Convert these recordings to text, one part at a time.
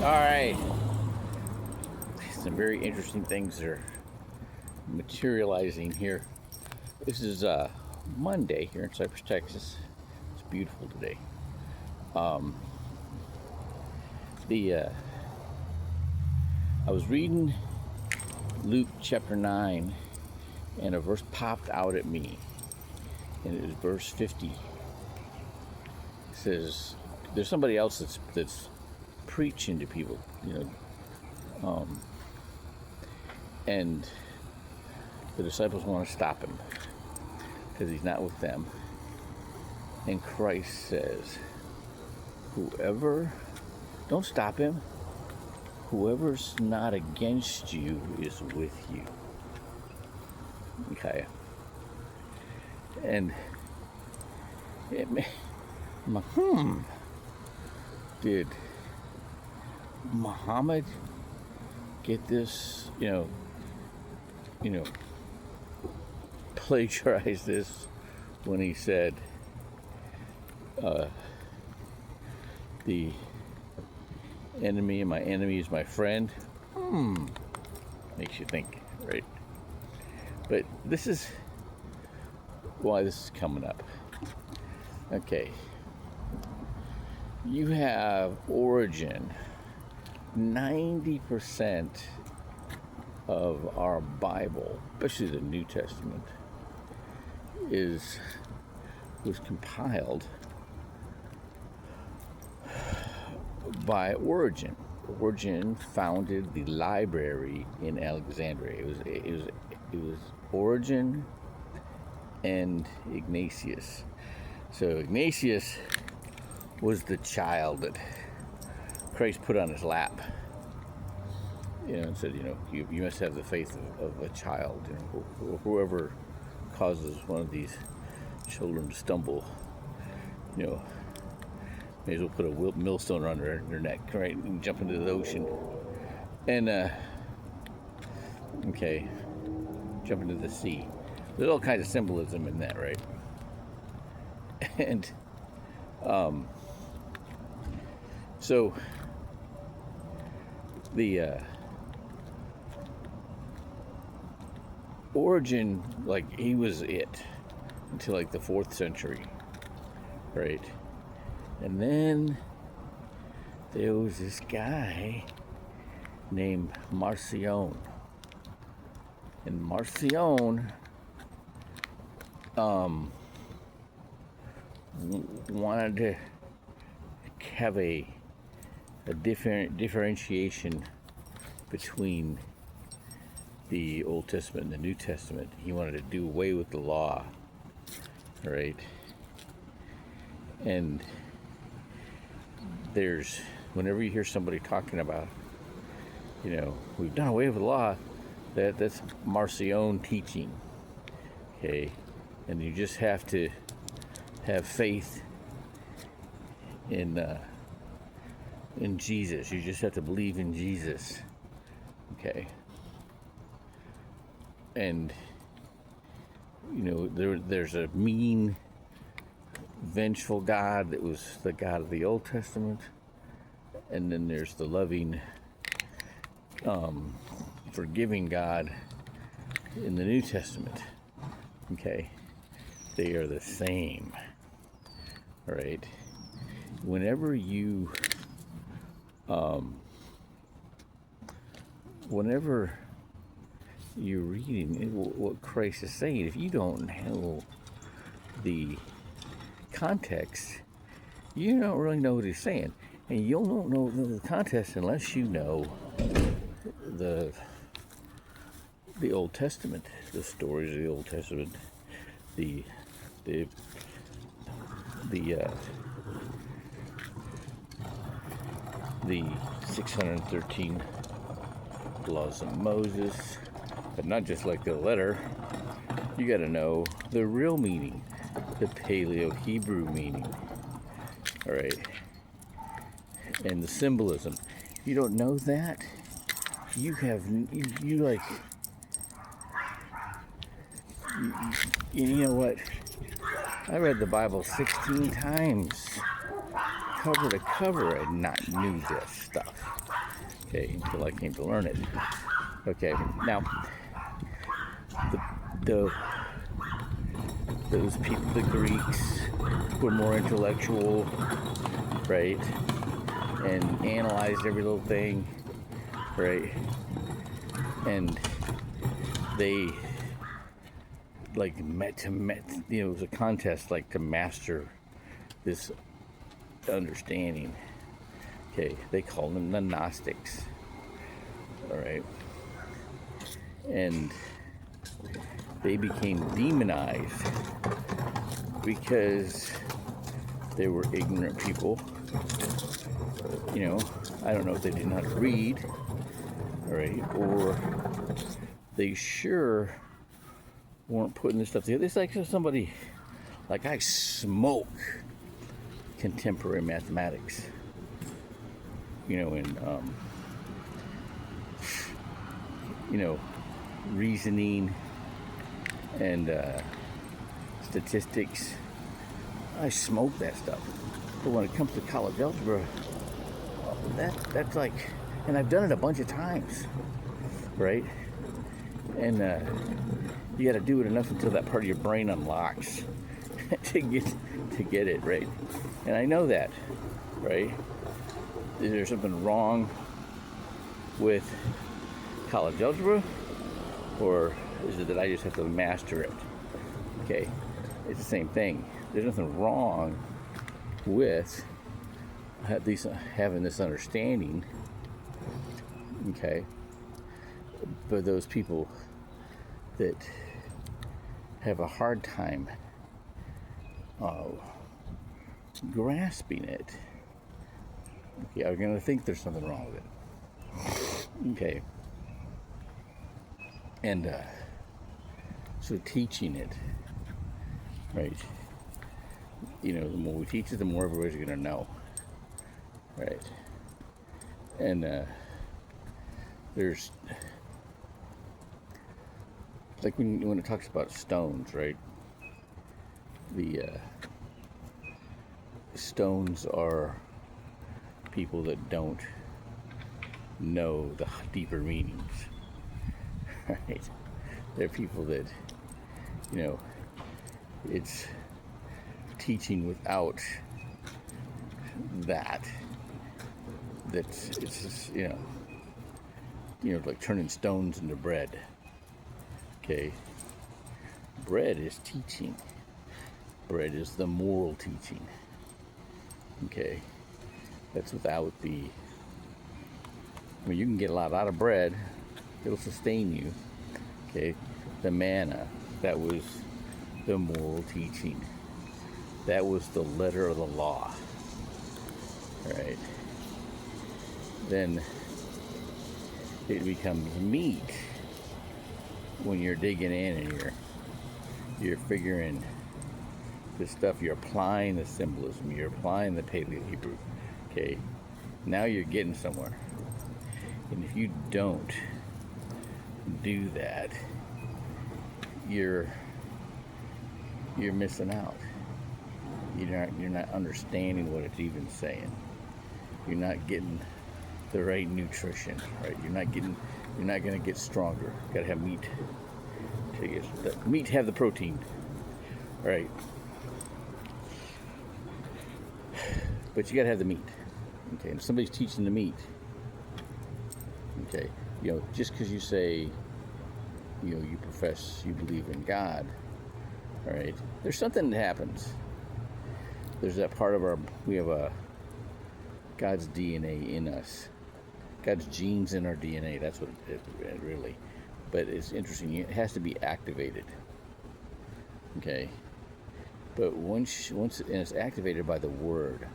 All right. Some very interesting things are materializing here. This is Monday here in Cypress, Texas. It's beautiful today. Um, the I was reading Luke chapter 9, and a verse popped out at me, and it was verse 50. It says, "There's somebody else that's preaching to people, and the disciples want to stop him because he's not with them. And Christ says, don't stop him. Whoever's not against you is with you." Okay. And I'm like, did Muhammad get this, plagiarize this when he said, the enemy of my enemy is my friend? Makes you think, right? But this is why this is coming up. Okay. You have Origin. 90% of our Bible, especially the New Testament, was compiled by Origen. Origen founded the library in Alexandria. It was Origen and Ignatius. So Ignatius was the child that Christ put on his lap, and said, you must have the faith of a child. Whoever causes one of these children to stumble, may as well put a millstone around their neck, right, and jump into the ocean. And jump into the sea. There's all kinds of symbolism in that, right? And so the Origin, he was it until the 4th century, right? And then there was this guy named Marcion, and Marcion wanted to have a different differentiation between the Old Testament and the New Testament. He wanted to do away with the law, right? And whenever you hear somebody talking about, we've done away with the law, that's Marcion teaching, okay? And you just have to have faith in Jesus. You just have to believe in Jesus, okay? And there's a mean, vengeful God that was the God of the Old Testament, and then there's the loving, forgiving God in the New Testament. Okay, they are the same, right? Whenever you're reading what Christ is saying, if you don't know the context, you don't really know what he's saying. And you don't know the context unless you know the Old Testament, the stories of the Old Testament, the 613 laws of Moses, but not just the letter. You got to know the real meaning, the Paleo-Hebrew meaning, all right, and the symbolism. If you don't know that, you know what? I read the Bible 16 times, cover to cover, and not knew this stuff. Okay, until I came to learn it. Okay, now the those people, the Greeks, were more intellectual, right, and analyzed every little thing, right, and they like it was a contest like to master this understanding. Okay, they called them the Gnostics. All right, and they became demonized because they were ignorant people. You know, I don't know if they didn't know how to read, all right, or they sure weren't putting this stuff together. It's like somebody, like I smoke contemporary mathematics, you know, and you know, reasoning and statistics. I smoke that stuff. But when it comes to college algebra, that's like, and I've done it a bunch of times, right? And you got to do it enough until that part of your brain unlocks to get it right. And I know that, right? Is there something wrong with college algebra, or is it that I just have to master it? Okay, it's the same thing. There's nothing wrong with having this understanding, okay? But those people that have a hard time grasping it, okay, are going to think there's something wrong with it, okay? And so teaching it, right? You know, the more we teach it, the more everybody's going to know, right? And there's, like when it talks about stones, right? The stones are people that don't know the deeper meanings, right? They're people that, you know, it's teaching without that. It's just, you know, like turning stones into bread. Okay, bread is teaching. Bread is the moral teaching. Okay, that's without the. I mean, you can get a lot out of bread. It'll sustain you. Okay, the manna, that was the moral teaching. That was the letter of the law. All right. Then it becomes meat when you're digging in and you're figuring this stuff. You're applying the symbolism. You're applying the Paleo Hebrew. Okay. Now you're getting somewhere. And if you don't do that, you're missing out. You're not understanding what it's even saying. You're not getting the right nutrition, right? You're not going to get stronger. You got to have meat to get the meat to have the protein, right? But you got to have the meat. Okay, and if somebody's teaching the meat, okay, you know, just because you say, you know, you profess you believe in God, all right, there's something that happens. There's that part of we have God's DNA in us. God's genes in our DNA. That's what it really. But it's interesting. It has to be activated. Okay. But once and it's activated by the Word,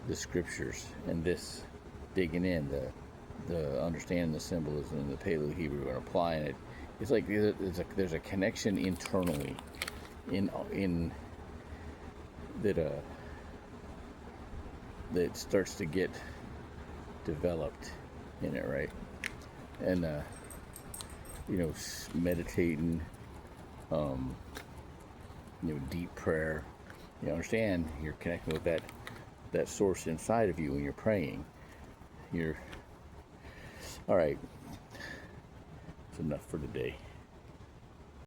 the Scriptures, and this digging in, the understanding the symbolism and the Paleo Hebrew and applying it. It's like there's a connection internally, in that starts to get developed in it, right? And you know, meditating, you know, deep prayer. You understand you're connecting with that source inside of you when you're praying. here. All right, that's enough for today.